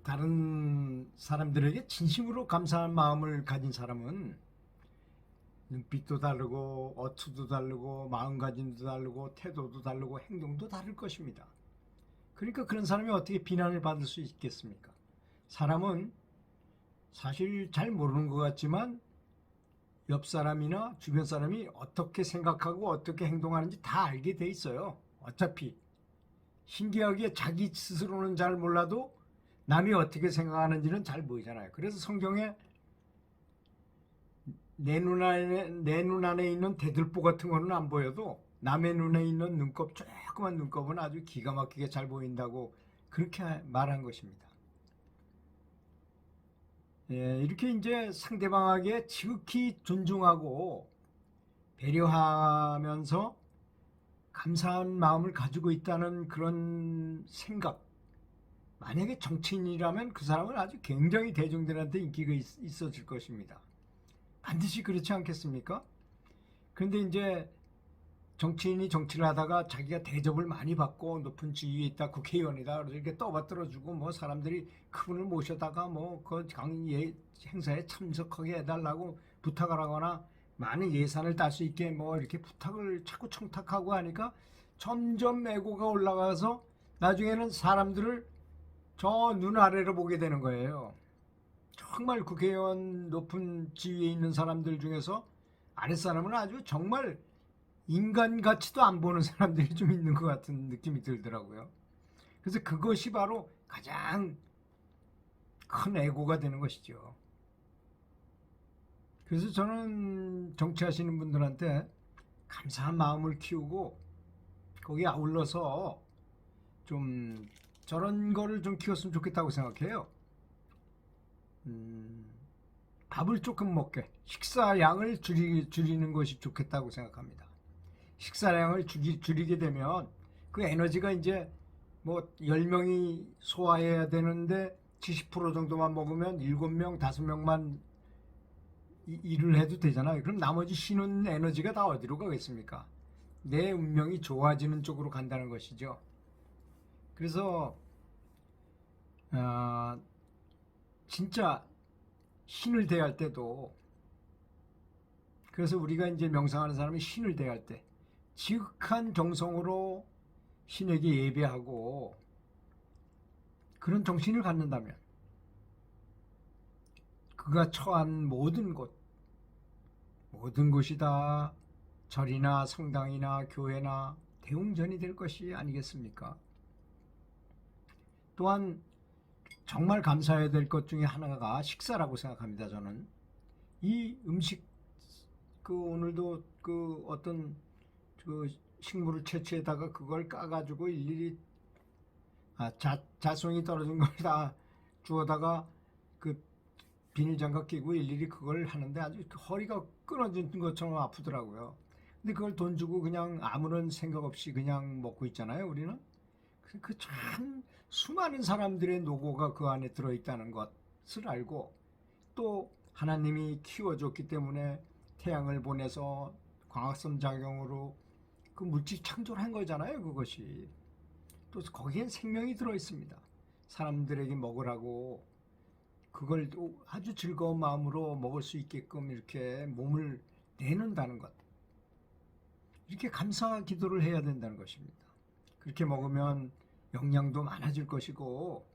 다른 사람들에게 진심으로 감사한 마음을 가진 사람은 눈빛도 다르고 어투도 다르고 마음가짐도 다르고 태도도 다르고 행동도 다를 것입니다. 그러니까 그런 사람이 어떻게 비난을 받을 수 있겠습니까? 사람은 사실 잘 모르는 것 같지만 옆 사람이나 주변 사람이 어떻게 생각하고 어떻게 행동하는지 다 알게 돼 있어요. 어차피 신기하게 자기 스스로는 잘 몰라도 남이 어떻게 생각하는지는 잘 보이잖아요. 그래서 성경에 내 눈 안에 있는 대들보 같은 거는 안 보여도 남의 눈에 있는 눈곱, 조그만 눈곱은 아주 기가 막히게 잘 보인다고 그렇게 말한 것입니다. 이렇게 이제 상대방에게 지극히 존중하고 배려하면서 감사한 마음을 가지고 있다는 그런 생각. 만약에 정치인이라면 그 사람은 아주 굉장히 대중들한테 인기가 있어질 것입니다. 반드시 그렇지 않겠습니까? 그런데 이제 정치인이 정치를 하다가 자기가 대접을 많이 받고 높은 지위에 있다, 국회의원이다, 그래서 이렇게 떠받들어주고 뭐 사람들이 그분을 모셔다가 뭐 그 행사에 참석하게 해달라고 부탁을 하거나 많은 예산을 딸 수 있게 뭐 이렇게 부탁을 자꾸 청탁하고 하니까 점점 애고가 올라가서 나중에는 사람들을 저 눈 아래로 보게 되는 거예요. 정말 국회의원 높은 지위에 있는 사람들 중에서 아랫사람은 아주 정말 인간 가치도 안 보는 사람들이 좀 있는 것 같은 느낌이 들더라고요. 그래서 그것이 바로 가장 큰 애고가 되는 것이죠. 그래서 저는 정치하시는 분들한테 감사한 마음을 키우고 거기에 아울러서 좀 저런 거를 좀 키웠으면 좋겠다고 생각해요. 밥을 조금 먹게 식사량을 줄이는 것이 좋겠다고 생각합니다. 식사량을 줄이게 되면 그 에너지가 이제 뭐 10명이 소화해야 되는데 70% 정도만 먹으면 7명, 5명만 일을 해도 되잖아요. 그럼 나머지 쉬는 에너지가 다 어디로 가겠습니까? 내 운명이 좋아지는 쪽으로 간다는 것이죠. 그래서 진짜 신을 대할 때도, 그래서 우리가 이제 명상하는 사람이 신을 대할 때 지극한 정성으로 신에게 예배하고 그런 정신을 갖는다면 그가 처한 모든 곳이 다 절이나 성당이나 교회나 대웅전이 될 것이 아니겠습니까? 또한 정말 감사해야 될 것 중에 하나가 식사라고 생각합니다. 저는 이 음식, 그 오늘도 그 어떤 그 식물을 채취에다가 그걸 까가지고 일일이 자송이 떨어진 걸 다 주워다가 그 비닐장갑 끼고 일일이 그걸 하는데 아주 허리가 끊어진 것처럼 아프더라고요. 근데 그걸 돈 주고 그냥 아무런 생각 없이 그냥 먹고 있잖아요, 우리는. 그 참 수많은 사람들의 노고가 그 안에 들어있다는 것을 알고, 또 하나님이 키워줬기 때문에 태양을 보내서 광합성 작용으로 그 물질 창조를 한 거잖아요, 그것이. 또 거기엔 생명이 들어있습니다. 사람들에게 먹으라고 그걸 아주 즐거운 마음으로 먹을 수 있게끔 이렇게 몸을 내놓는다는 것. 이렇게 감사 기도를 해야 된다는 것입니다. 그렇게 먹으면 영양도 많아질 것이고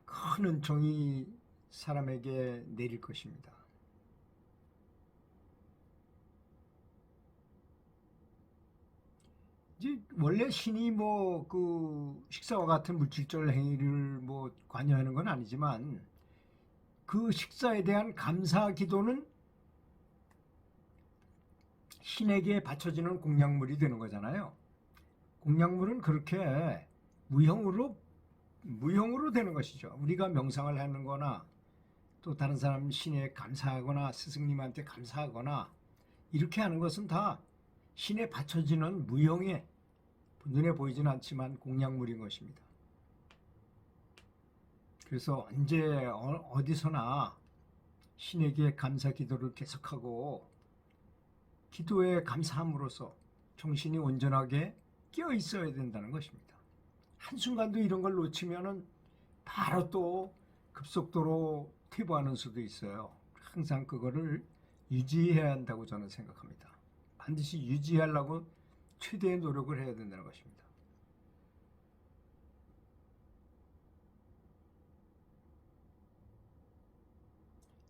큰 은총이 사람에게 내릴 것입니다. 이제 원래 신이 뭐 그 식사와 같은 물질적 행위를 뭐 관여하는 건 아니지만 그 식사에 대한 감사 기도는 신에게 바쳐지는 공양물이 되는 거잖아요. 공양물은 그렇게 무형으로 되는 것이죠. 우리가 명상을 하는 거나 또 다른 사람 신에 감사하거나 스승님한테 감사하거나 이렇게 하는 것은 다 신에 바쳐지는 무형의, 눈에 보이지는 않지만 공양물인 것입니다. 그래서 언제 어디서나 신에게 감사 기도를 계속하고 기도에 감사함으로써 정신이 온전하게 끼어 있어야 된다는 것입니다. 한순간도 이런 걸 놓치면은 바로 또 급속도로 퇴보하는 수도 있어요. 항상 그거를 유지해야 한다고 저는 생각합니다. 반드시 유지하려고 최대의 노력을 해야 된다는 것입니다.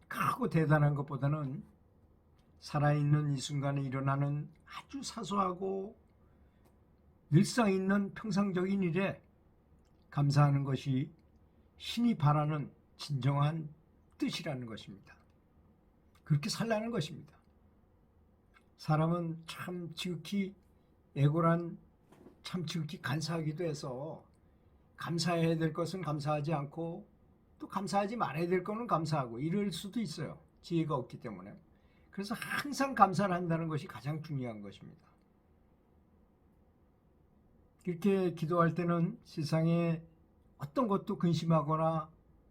크고 대단한 것보다는 살아있는 이 순간에 일어나는 아주 사소하고 일상 있는 평상적인 일에 감사하는 것이 신이 바라는 진정한 뜻이라는 것입니다. 그렇게 살라는 것입니다. 사람은 참 지극히 애고란 참 지극히 간사하기도 해서 감사해야 될 것은 감사하지 않고 또 감사하지 말아야 될 것은 감사하고 이럴 수도 있어요. 지혜가 없기 때문에. 그래서 항상 감사를 한다는 것이 가장 중요한 것입니다. 이렇게 기도할 때는 세상에 어떤 것도 근심하거나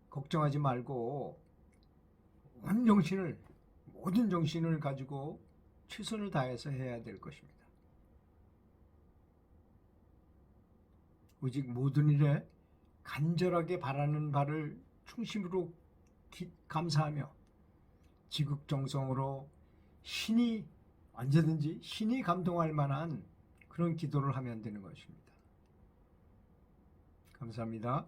걱정하지 말고 모든 정신을 가지고 최선을 다해서 해야 될 것입니다. 오직 모든 일에 간절하게 바라는 바를 중심으로 감사하며 지극정성으로 언제든지 신이 감동할 만한 그런 기도를 하면 되는 것입니다. 감사합니다.